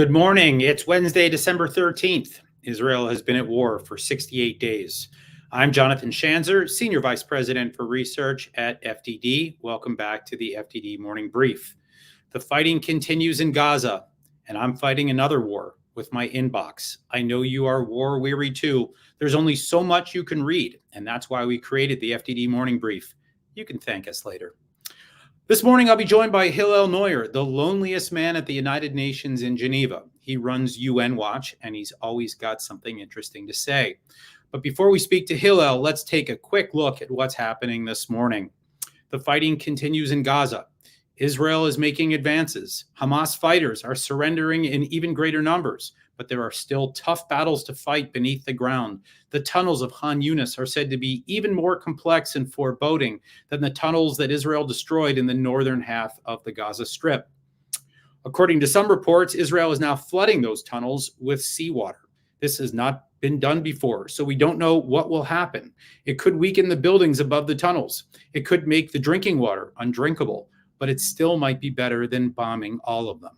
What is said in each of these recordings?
Good morning. It's Wednesday, December 13th. Israel has been at war for 68 days. I'm Jonathan Schanzer, Senior Vice President for Research at FDD. Welcome back to the FDD Morning Brief. The fighting continues in Gaza, and I'm fighting another war with my inbox. I know you are war-weary too. There's only so much you can read, and that's why we created the FDD Morning Brief. You can thank us later. This morning, I'll be joined by Hillel Neuer, the loneliest man at the United Nations in Geneva. He runs UN Watch, and he's always got something interesting to say. But before we speak to Hillel, let's take a quick look at what's happening this morning. The fighting continues in Gaza. Israel is making advances. Hamas fighters are surrendering in even greater numbers, but there are still tough battles to fight beneath the ground. The tunnels of Khan Yunis are said to be even more complex and foreboding than the tunnels that Israel destroyed in the northern half of the Gaza Strip. According to some reports, Israel is now flooding those tunnels with seawater. This has not been done before, so we don't know what will happen. It could weaken the buildings above the tunnels. It could make the drinking water undrinkable, but it still might be better than bombing all of them.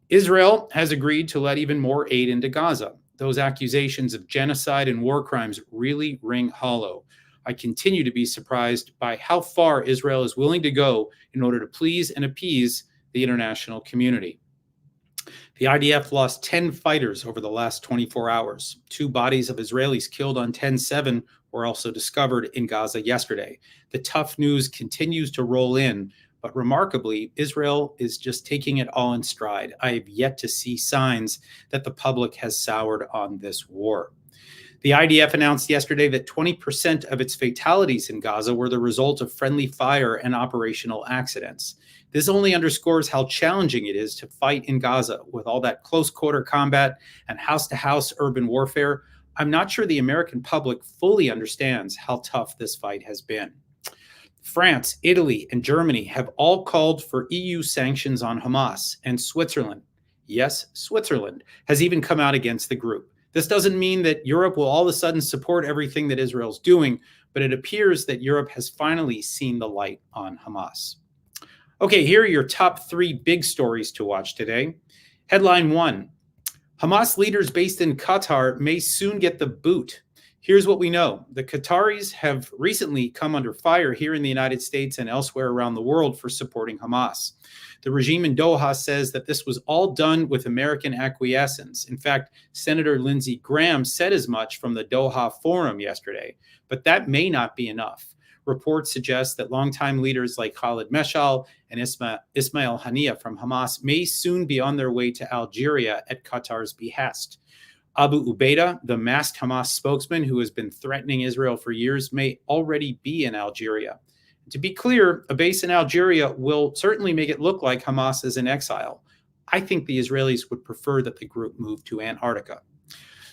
Israel has agreed to let even more aid into Gaza. Those accusations of genocide and war crimes really ring hollow. I continue to be surprised by how far Israel is willing to go in order to please and appease the international community. The IDF lost 10 fighters over the last 24 hours. 2 bodies of Israelis killed on 10/7 were also discovered in Gaza yesterday. The tough news continues to roll in, but remarkably, Israel is just taking it all in stride. I have yet to see signs that the public has soured on this war. The IDF announced yesterday that 20% of its fatalities in Gaza were the result of friendly fire and operational accidents. This only underscores how challenging it is to fight in Gaza with all that close-quarter combat and house-to-house urban warfare. I'm not sure the American public fully understands how tough this fight has been. France, Italy, and Germany have all called for EU sanctions on Hamas, and Switzerland, yes, Switzerland, has even come out against the group. This doesn't mean that Europe will all of a sudden support everything that Israel's doing, but it appears that Europe has finally seen the light on Hamas. Okay, here are your top 3 big stories to watch today. Headline 1, Hamas leaders based in Qatar may soon get the boot. Here's what we know. The Qataris have recently come under fire here in the United States and elsewhere around the world for supporting Hamas. The regime in Doha says that this was all done with American acquiescence. In fact, Senator Lindsey Graham said as much from the Doha Forum yesterday, but that may not be enough. Reports suggest that longtime leaders like Khalid Meshal and Ismail Haniyeh from Hamas may soon be on their way to Algeria at Qatar's behest. Abu Ubaidah, the masked Hamas spokesman who has been threatening Israel for years, may already be in Algeria. To be clear, a base in Algeria will certainly make it look like Hamas is in exile. I think the Israelis would prefer that the group move to Antarctica.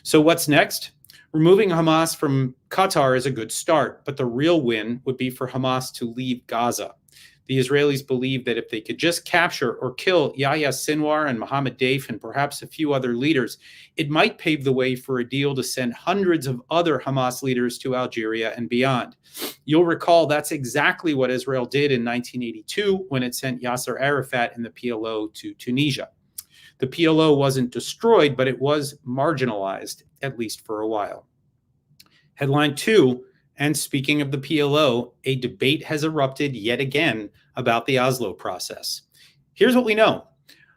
So what's next? Removing Hamas from Qatar is a good start, but the real win would be for Hamas to leave Gaza. The Israelis believe that if they could just capture or kill Yahya Sinwar and Mohammed Deif and perhaps a few other leaders, it might pave the way for a deal to send hundreds of other Hamas leaders to Algeria and beyond. You'll recall that's exactly what Israel did in 1982 when it sent Yasser Arafat and the PLO to Tunisia. The PLO wasn't destroyed, but it was marginalized, at least for a while. Headline 2, and speaking of the PLO, a debate has erupted yet again about the Oslo process. Here's what we know.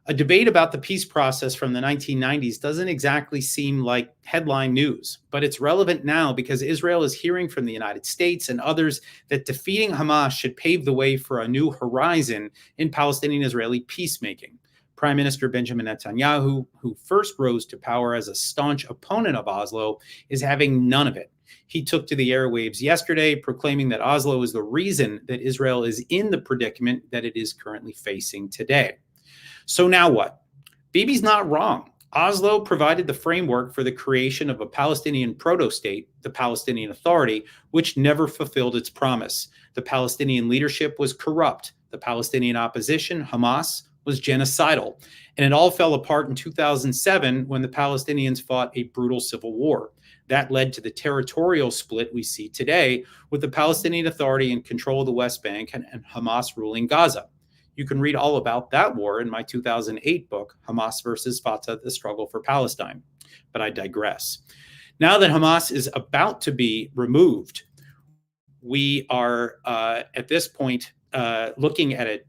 A debate about the peace process from the 1990s doesn't exactly seem like headline news, but it's relevant now because Israel is hearing from the United States and others that defeating Hamas should pave the way for a new horizon in Palestinian-Israeli peacemaking. Prime Minister Benjamin Netanyahu, who first rose to power as a staunch opponent of Oslo, is having none of it. He took to the airwaves yesterday, proclaiming that Oslo is the reason that Israel is in the predicament that it is currently facing today. So now what? Bibi's not wrong. Oslo provided the framework for the creation of a Palestinian proto-state, the Palestinian Authority, which never fulfilled its promise. The Palestinian leadership was corrupt. The Palestinian opposition, Hamas, was genocidal. And it all fell apart in 2007 when the Palestinians fought a brutal civil war. That led to the territorial split we see today, with the Palestinian Authority in control of the West Bank and Hamas ruling Gaza. You can read all about that war in my 2008 book, Hamas versus Fatah, The Struggle for Palestine. But I digress. Now that Hamas is about to be removed, we are at this point looking at a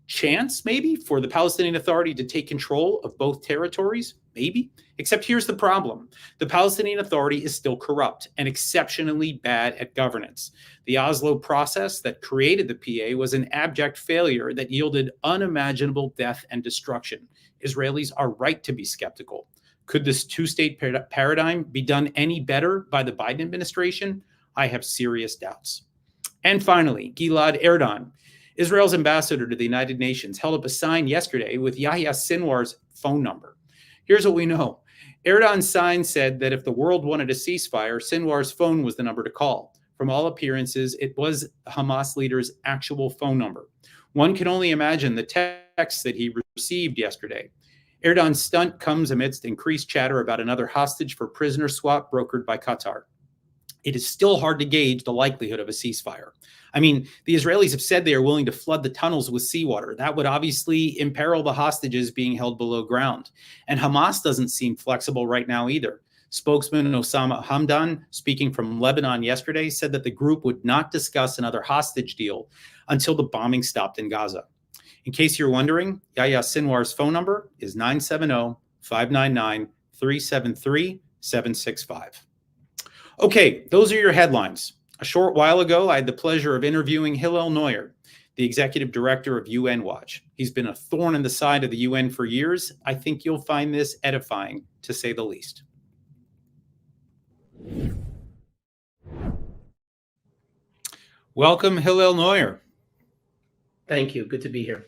chance maybe for the Palestinian Authority to take control of both territories, maybe. Except here's the problem. The Palestinian Authority is still corrupt and exceptionally bad at governance. The Oslo process that created the PA was an abject failure that yielded unimaginable death and destruction. Israelis are right to be skeptical. Could this two-state paradigm be done any better by the Biden administration? I have serious doubts. And finally, Gilad Erdan, Israel's ambassador to the United Nations, held up a sign yesterday with Yahya Sinwar's phone number. Here's what we know. Erdogan's sign said that if the world wanted a ceasefire, Sinwar's phone was the number to call. From all appearances, it was Hamas leader's actual phone number. One can only imagine the text that he received yesterday. Erdogan's stunt comes amidst increased chatter about another hostage for prisoner swap brokered by Qatar. It is still hard to gauge the likelihood of a ceasefire. I mean, the Israelis have said they are willing to flood the tunnels with seawater. That would obviously imperil the hostages being held below ground. And Hamas doesn't seem flexible right now either. Spokesman Osama Hamdan, speaking from Lebanon yesterday, said that the group would not discuss another hostage deal until the bombing stopped in Gaza. In case you're wondering, Yahya Sinwar's phone number is 970-599-373-765. Okay, those are your headlines. A short while ago, I had the pleasure of interviewing Hillel Neuer, the executive director of UN Watch. He's been a thorn in the side of the UN for years. I think you'll find this edifying, to say the least. Welcome, Hillel Neuer. Thank you. Good to be here.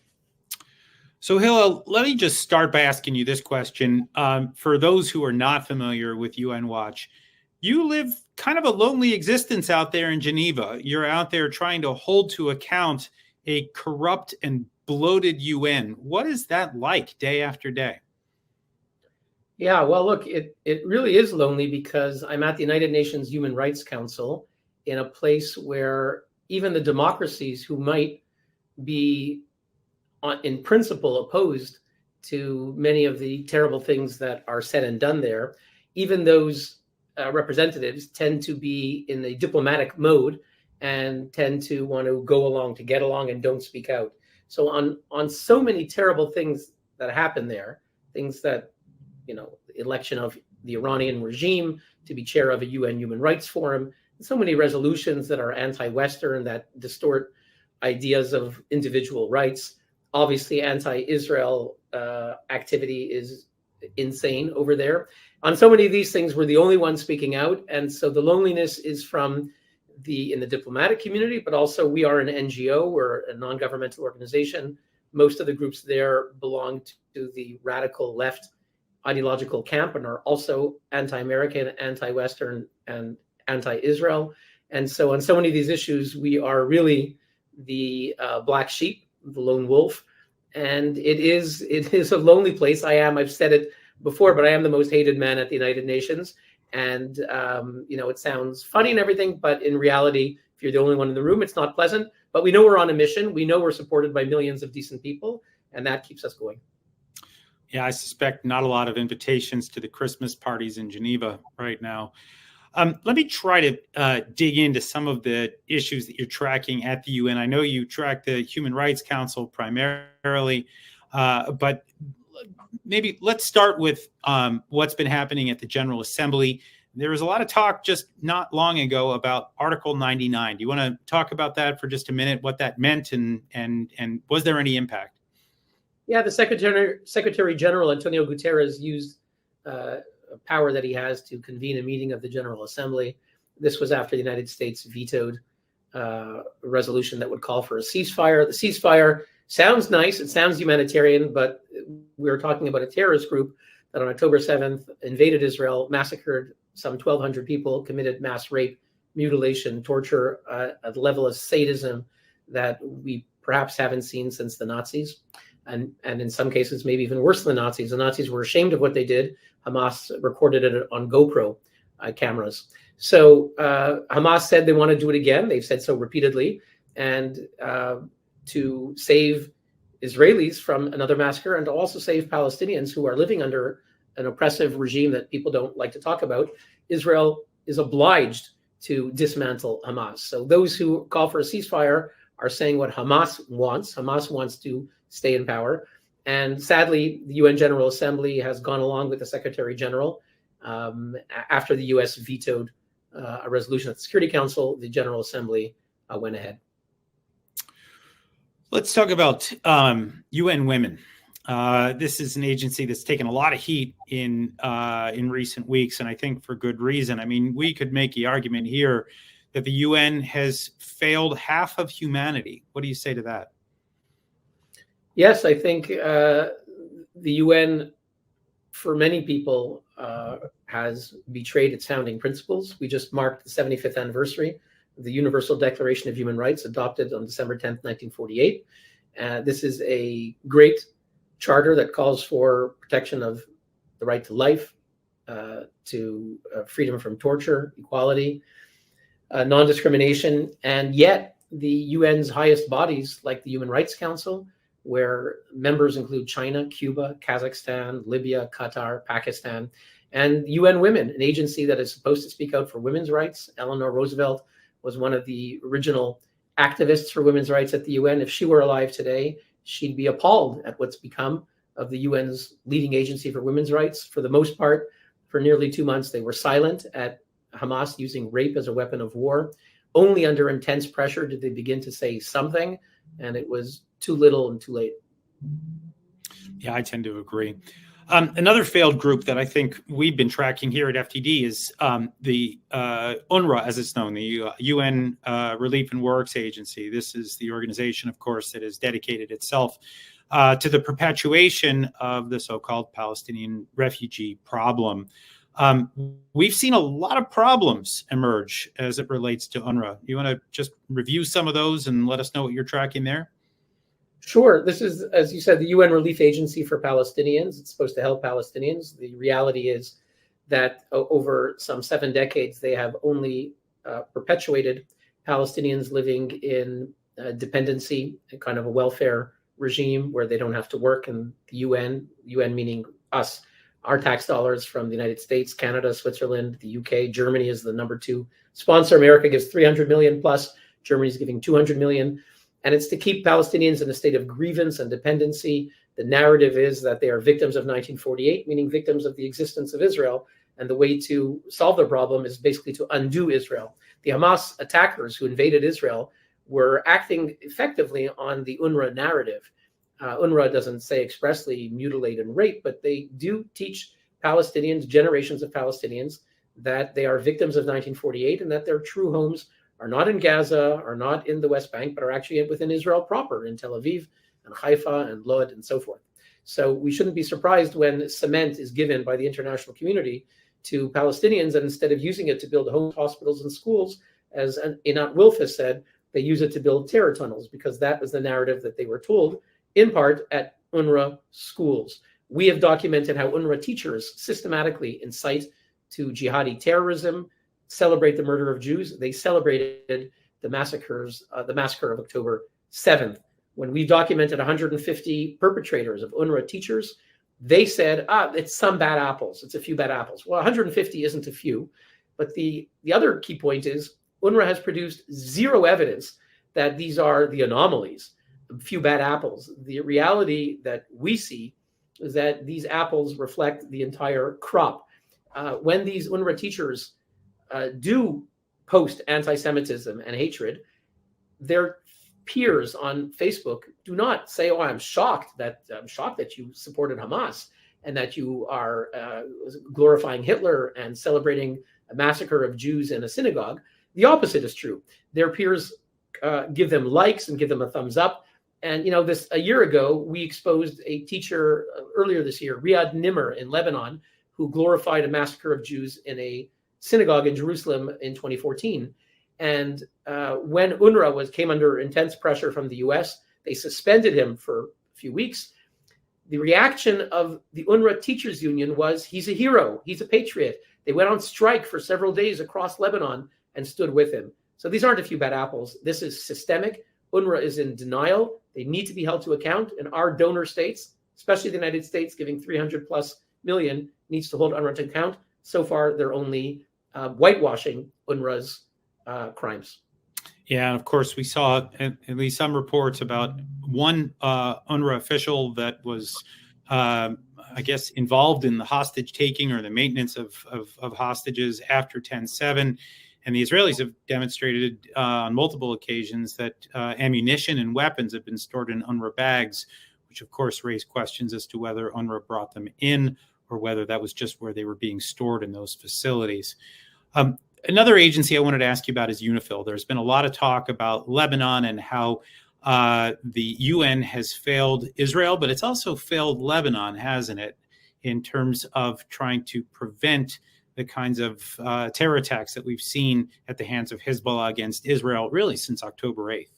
So, Hillel, let me just start by asking you this question. For those who are not familiar with UN Watch, you live kind of a lonely existence out there in Geneva. You're out there trying to hold to account a corrupt and bloated UN. What is that like day after day? Yeah, well, look, it really is lonely because I'm at the United Nations Human Rights Council in a place where even the democracies who might be in principle opposed to many of the terrible things that are said and done there, even those representatives tend to be in the diplomatic mode and tend to want to go along to get along and don't speak out. So on so many terrible things that happen there, things that, election of the Iranian regime to be chair of a UN Human Rights Forum, so many resolutions that are anti-Western, that distort ideas of individual rights. Obviously, anti-Israel activity is insane over there. On so many of these things, we're the only ones speaking out. And so the loneliness is from in the diplomatic community, but also we are an NGO, we're a non-governmental organization. Most of the groups there belong to the radical left ideological camp and are also anti-American, anti-Western, and anti-Israel. And so on so many of these issues, we are really the black sheep, the lone wolf. And it is a lonely place. I've said it before, but I am the most hated man at the United Nations. And, it sounds funny and everything, but in reality, if you're the only one in the room, it's not pleasant. But we know we're on a mission. We know we're supported by millions of decent people, and that keeps us going. Yeah, I suspect not a lot of invitations to the Christmas parties in Geneva right now. Let me try to dig into some of the issues that you're tracking at the UN. I know you track the Human Rights Council primarily, but maybe let's start with what's been happening at the General Assembly. There was a lot of talk just not long ago about Article 99. Do you want to talk about that for just a minute, what that meant, and was there any impact? Yeah, the Secretary General, Antonio Guterres, used a power that he has to convene a meeting of the General Assembly. This was after the United States vetoed a resolution that would call for a ceasefire. The ceasefire sounds nice, it sounds humanitarian, but we're talking about a terrorist group that on October 7th invaded Israel, massacred some 1,200 people, committed mass rape, mutilation, torture, at a level of sadism that we perhaps haven't seen since the Nazis. And in some cases, maybe even worse than the Nazis. The Nazis were ashamed of what they did. Hamas recorded it on GoPro cameras. So Hamas said they want to do it again. They've said so repeatedly. And to save Israelis from another massacre and to also save Palestinians who are living under an oppressive regime that people don't like to talk about, Israel is obliged to dismantle Hamas. So those who call for a ceasefire are saying what Hamas wants. Hamas wants to stay in power. And sadly, the UN General Assembly has gone along with the Secretary General. After the US vetoed a resolution at the Security Council, the General Assembly went ahead. Let's talk about UN Women. This is an agency that's taken a lot of heat in recent weeks, and I think for good reason. I mean, we could make the argument here that the UN has failed half of humanity. What do you say to that? Yes, I think the UN, for many people, has betrayed its founding principles. We just marked the 75th anniversary of the Universal Declaration of Human Rights, adopted on December 10th, 1948. This is a great charter that calls for protection of the right to life, to freedom from torture, equality, non-discrimination. And yet the UN's highest bodies, like the Human Rights Council, where members include China, Cuba, Kazakhstan, Libya, Qatar, Pakistan, and UN Women, an agency that is supposed to speak out for women's rights. Eleanor Roosevelt was one of the original activists for women's rights at the UN. If she were alive today, she'd be appalled at what's become of the UN's leading agency for women's rights. For the most part, for nearly 2 months, they were silent at Hamas using rape as a weapon of war. Only under intense pressure did they begin to say something, and it was too little and too late. Yeah, I tend to agree. Another failed group that I think we've been tracking here at FDD is the UNRWA, as it's known, the UN Relief and Works Agency. This is the organization, of course, that has dedicated itself to the perpetuation of the so-called Palestinian refugee problem. We've seen a lot of problems emerge as it relates to UNRWA. You want to just review some of those and let us know what you're tracking there? Sure. This is, as you said, the UN Relief Agency for Palestinians. It's supposed to help Palestinians. The reality is that over some 7 decades, they have only perpetuated Palestinians living in dependency, a kind of a welfare regime where they don't have to work. And the UN meaning us, our tax dollars from the United States, Canada, Switzerland, the UK, Germany is the number 2 sponsor. America gives 300 million plus. Germany's giving 200 million. And it's to keep Palestinians in a state of grievance and dependency. The narrative is that they are victims of 1948, meaning victims of the existence of Israel. And the way to solve the problem is basically to undo Israel. The Hamas attackers who invaded Israel were acting effectively on the UNRWA narrative. UNRWA doesn't say expressly mutilate and rape, but they do teach Palestinians, generations of Palestinians, that they are victims of 1948 and that their true homes are not in Gaza, are not in the West Bank, but are actually within Israel proper, in Tel Aviv and Haifa and Lod and so forth. So we shouldn't be surprised when cement is given by the international community to Palestinians, and instead of using it to build homes, hospitals, and schools, as Einat Wilf has said, they use it to build terror tunnels, because that was the narrative that they were told, in part, at UNRWA schools. We have documented how UNRWA teachers systematically incite to jihadi terrorism, celebrate the murder of Jews. They celebrated the massacre of October 7th. When we documented 150 perpetrators of UNRWA teachers, they said, it's some bad apples. It's a few bad apples. Well, 150 isn't a few. But the other key point is UNRWA has produced zero evidence that these are the anomalies, a few bad apples. The reality that we see is that these apples reflect the entire crop. When these UNRWA teachers do post anti-Semitism and hatred, their peers on Facebook do not say, I'm shocked that you supported Hamas and that you are glorifying Hitler and celebrating a massacre of Jews in a synagogue. The opposite is true. Their peers give them likes and give them a thumbs up. And a year ago, we exposed a teacher earlier this year, Riyad Nimmer in Lebanon, who glorified a massacre of Jews in a synagogue in Jerusalem in 2014. And when UNRWA came under intense pressure from the US, they suspended him for a few weeks. The reaction of the UNRWA Teachers Union was, he's a hero, he's a patriot. They went on strike for several days across Lebanon and stood with him. So these aren't a few bad apples. This is systemic. UNRWA is in denial. They need to be held to account, and our donor states, especially the United States, giving 300 plus million, needs to hold UNRWA to account. So far, they're only whitewashing UNRWA's crimes. Yeah, and of course, we saw at least some reports about one UNRWA official that was, I guess, involved in the hostage taking or the maintenance of hostages after 10/7. And the Israelis have demonstrated on multiple occasions that ammunition and weapons have been stored in UNRWA bags, which of course raised questions as to whether UNRWA brought them in or whether that was just where they were being stored in those facilities. Another agency I wanted to ask you about is UNIFIL. There's been a lot of talk about Lebanon and how the UN has failed Israel, but it's also failed Lebanon, hasn't it, in terms of trying to prevent the kinds of terror attacks that we've seen at the hands of Hezbollah against Israel really since October 8th.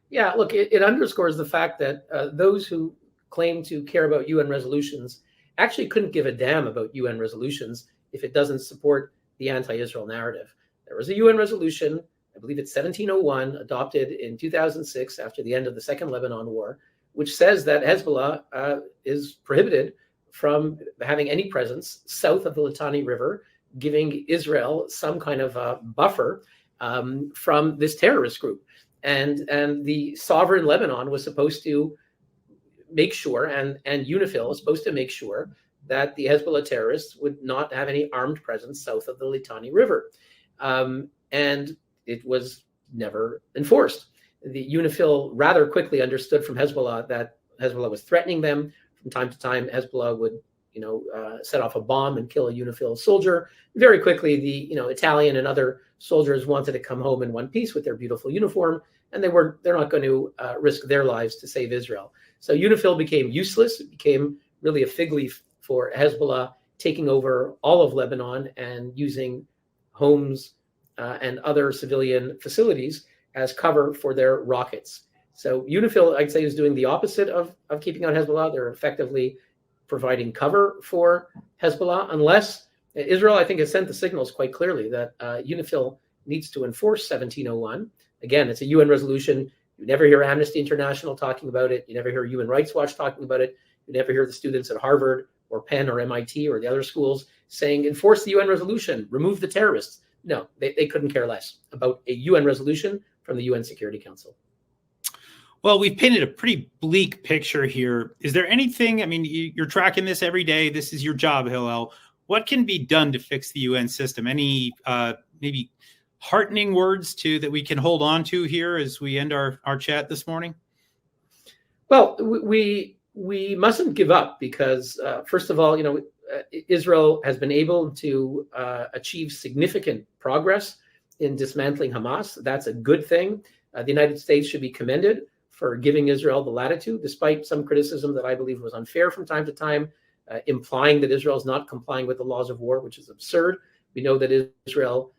Yeah, look, it underscores the fact that those who claim to care about UN resolutions actually couldn't give a damn about UN resolutions if it doesn't support the anti-Israel narrative. There was a UN resolution, I believe it's 1701, adopted in 2006 after the end of the Second Lebanon War, which says that Hezbollah is prohibited from having any presence south of the Litani River, giving Israel some kind of buffer from this terrorist group. And the sovereign Lebanon was supposed to make sure, and UNIFIL was supposed to make sure that the Hezbollah terrorists would not have any armed presence south of the Litani River. And it was never enforced. The UNIFIL rather quickly understood from Hezbollah that Hezbollah was threatening them. From time to time, Hezbollah would, set off a bomb and kill a UNIFIL soldier. Very quickly, the Italian and other soldiers wanted to come home in one piece with their beautiful uniform, and they're not going to risk their lives to save Israel. So UNIFIL became useless. It became really a fig leaf for Hezbollah taking over all of Lebanon and using homes and other civilian facilities as cover for their rockets. So UNIFIL, I'd say, is doing the opposite of keeping out Hezbollah. They're effectively providing cover for Hezbollah, unless Israel, I think, has sent the signals quite clearly that UNIFIL needs to enforce 1701. Again, it's a UN resolution. You never hear Amnesty International talking about it. You never hear Human Rights Watch talking about it. You never hear the students at Harvard or Penn or MIT or the other schools saying, enforce the UN resolution, remove the terrorists. No, they couldn't care less about a UN resolution from the UN Security Council. Well, we've painted a pretty bleak picture here. Is there anything, I mean, you're tracking this every day. This is your job, Hillel. What can be done to fix the UN system? Any maybe heartening words that we can hold on to here as we end our chat this morning? Well, we mustn't give up because, first of all, Israel has been able to achieve significant progress in dismantling Hamas. That's a good thing. The United States should be commended for giving Israel the latitude, despite some criticism that I believe was unfair from time to time, implying that Israel is not complying with the laws of war, which is absurd. We know that Israel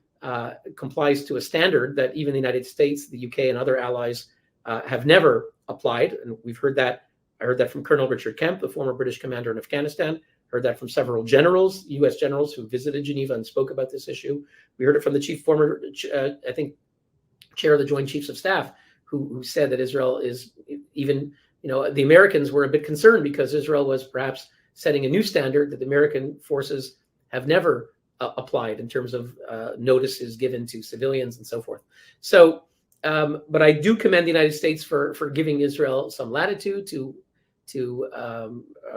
complies to a standard that even the United States, the UK, and other allies have never applied. And we've heard that. I heard that from Colonel Richard Kemp, the former British commander in Afghanistan. Heard that from several generals, U.S. generals who visited Geneva and spoke about this issue. We heard it from the former chair of the Joint Chiefs of Staff, who said that Israel is even, the Americans were a bit concerned because Israel was perhaps setting a new standard that the American forces have never applied in terms of notices given to civilians and so forth. So, but I do commend the United States for giving Israel some latitude to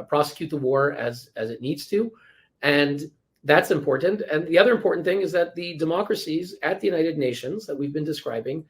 prosecute the war as it needs to. And that's important. And the other important thing is that the democracies at the United Nations that we've been describing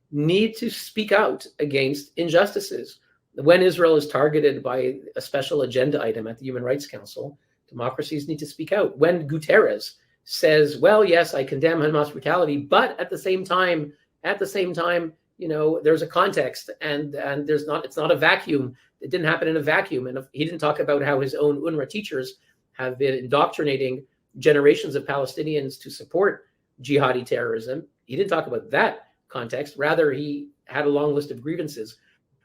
need to speak out against injustices. When Israel is targeted by a special agenda item at the Human Rights Council, democracies need to speak out. When Guterres says, well, yes, I condemn Hamas brutality, but at the same time, there's a context and it's not a vacuum. It didn't happen in a vacuum. And he didn't talk about how his own UNRWA teachers have been indoctrinating generations of Palestinians to support jihadi terrorism. He didn't talk about that context. Rather, he had a long list of grievances.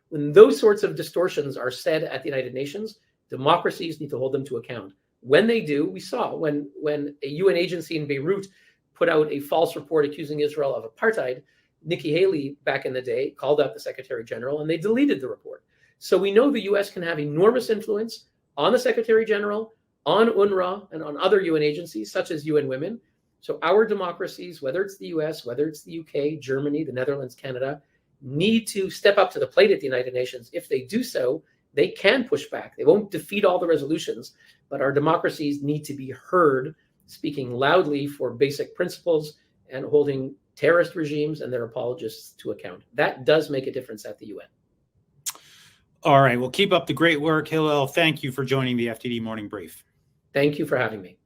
When those sorts of distortions are said at the United Nations, democracies need to hold them to account. When they do, we saw when a UN agency in Beirut put out a false report accusing Israel of apartheid, Nikki Haley back in the day called out the Secretary General and they deleted the report. So we know the US can have enormous influence on the Secretary General, on UNRWA, and on other UN agencies such as UN Women. So our democracies, whether it's the US, whether it's the UK, Germany, the Netherlands, Canada, need to step up to the plate at the United Nations. If they do so, they can push back. They won't defeat all the resolutions, but our democracies need to be heard, speaking loudly for basic principles and holding terrorist regimes and their apologists to account. That does make a difference at the UN. All right. Well, keep up the great work, Hillel. Thank you for joining the FDD Morning Brief. Thank you for having me.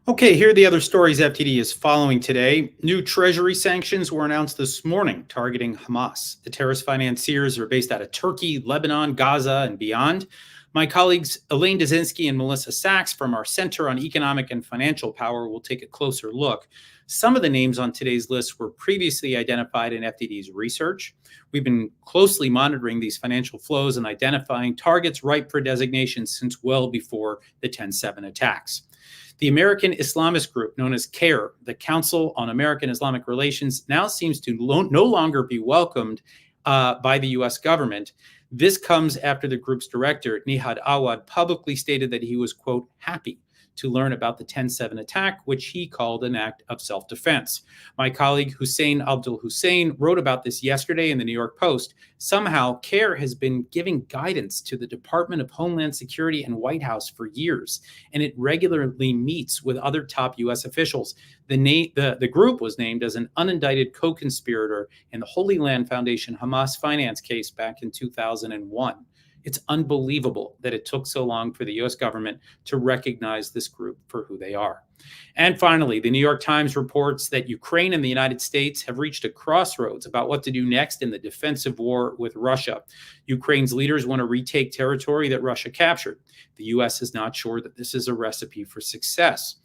Okay, here are the other stories FTD is following today. New Treasury sanctions were announced this morning targeting Hamas. The terrorist financiers are based out of Turkey, Lebanon, Gaza, and beyond. My colleagues Elaine Dazinski and Melissa Sachs from our Center on Economic and Financial Power will take a closer look. Some of the names on today's list were previously identified in FDD's research. We've been closely monitoring these financial flows and identifying targets ripe for designation since well before the 10/7 attacks. The American Islamist group known as CAIR, the Council on American Islamic Relations, now seems to no longer be welcomed by the U.S. government. This comes after the group's director, Nihad Awad, publicly stated that he was, quote, happy to learn about the 10/7 attack, which he called an act of self-defense. My colleague Hussein Abdul Hussein wrote about this yesterday in the New York Post. Somehow, CAIR has been giving guidance to the Department of Homeland Security and White House for years, and it regularly meets with other top U.S. officials. The group was named as an unindicted co-conspirator in the Holy Land Foundation Hamas finance case back in 2001. It's unbelievable that it took so long for the U.S. government to recognize this group for who they are. And finally, the New York Times reports that Ukraine and the United States have reached a crossroads about what to do next in the defensive war with Russia. Ukraine's leaders want to retake territory that Russia captured. The U.S. is not sure that this is a recipe for success.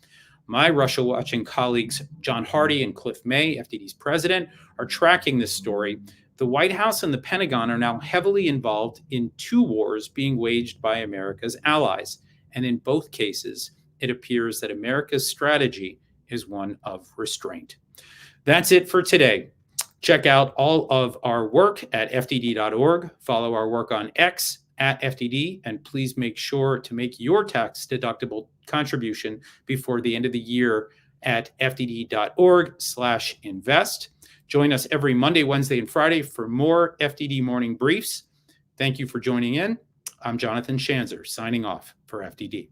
My Russia-watching colleagues, John Hardy and Cliff May, FDD's president, are tracking this story. The White House and the Pentagon are now heavily involved in two wars being waged by America's allies. And in both cases, it appears that America's strategy is one of restraint. That's it for today. Check out all of our work at FDD.org. Follow our work on X at FDD. And please make sure to make your tax-deductible contribution before the end of the year at FDD.org/invest. Join us every Monday, Wednesday, and Friday for more FDD Morning Briefs. Thank you for joining in. I'm Jonathan Schanzer, signing off for FDD.